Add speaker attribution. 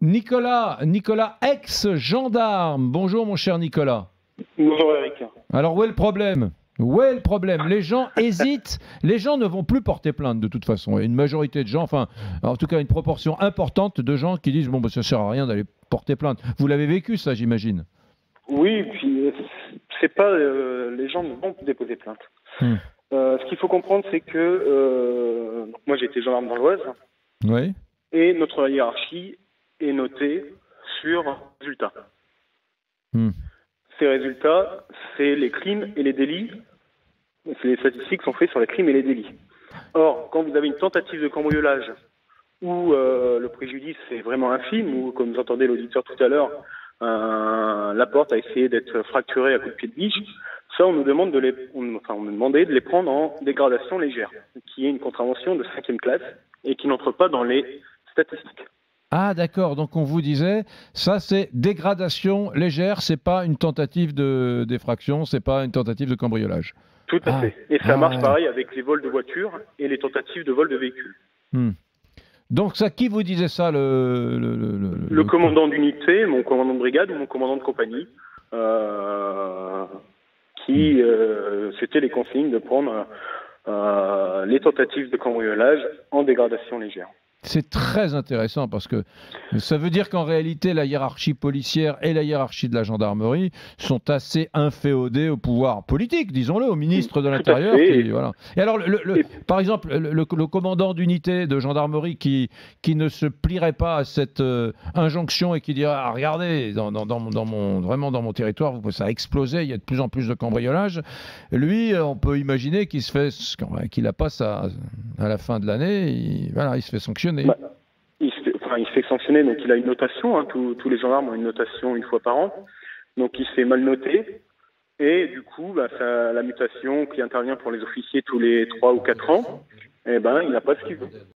Speaker 1: Nicolas, ex-gendarme. Bonjour mon cher Nicolas.
Speaker 2: Bonjour Eric.
Speaker 1: Alors où est le problème? Où est le problème? Les gens hésitent, les gens ne vont plus porter plainte de toute façon. Et une majorité de gens, enfin, en tout cas une proportion importante de gens qui disent bon, bah, ça sert à rien d'aller porter plainte. Vous l'avez vécu ça, j'imagine.
Speaker 2: Oui, puis c'est pas les gens ne vont plus déposer plainte.
Speaker 1: Hmm.
Speaker 2: Ce qu'il faut comprendre, c'est que donc moi j'ai été gendarme dans l'Oise
Speaker 1: Oui.
Speaker 2: et notre hiérarchie est notée sur résultats.
Speaker 1: Hmm.
Speaker 2: Ces résultats, c'est les crimes et les délits. Les statistiques sont faites sur les crimes et les délits. Or, quand vous avez une tentative de cambriolage où le préjudice est vraiment infime, ou comme vous entendez l'auditeur tout à l'heure, la porte a essayé d'être fracturée à coups de pied de biche, ça on nous demande on nous demandait de les prendre en dégradation légère, qui est une contravention de 5e classe et qui n'entre pas dans les statistiques.
Speaker 1: Ah d'accord, donc on vous disait, ça c'est dégradation légère, c'est pas une tentative de d'effraction, c'est pas une tentative de cambriolage.
Speaker 2: Tout à
Speaker 1: Ah,
Speaker 2: fait. Et ça marche
Speaker 1: ouais.
Speaker 2: pareil avec les vols de voitures et les tentatives de vol de véhicules.
Speaker 1: Hmm. Donc ça, qui vous disait ça,
Speaker 2: Le commandant d'unité, mon commandant de brigade ou mon commandant de compagnie, qui c'était les consignes de prendre les tentatives de cambriolage en dégradation légère.
Speaker 1: C'est très intéressant parce que ça veut dire qu'en réalité, la hiérarchie policière et la hiérarchie de la gendarmerie sont assez inféodées au pouvoir politique, disons-le, au ministre de l'Intérieur. Voilà. Et alors, par exemple, le commandant d'unité de gendarmerie qui ne se plierait pas à cette injonction et qui dirait ah, regardez, vraiment dans mon territoire, ça a explosé, il y a de plus en plus de cambriolage. Lui, on peut imaginer qu'il la passe à la fin de l'année, il se fait sanctionner.
Speaker 2: Bah, il se fait sanctionner, donc il a une notation, hein, tous les gendarmes ont une notation une fois par an, donc il se fait mal noter, et du coup, bah, la mutation qui intervient pour les officiers tous les 3 ou 4 ans, eh ben, il n'a pas ce qu'il veut.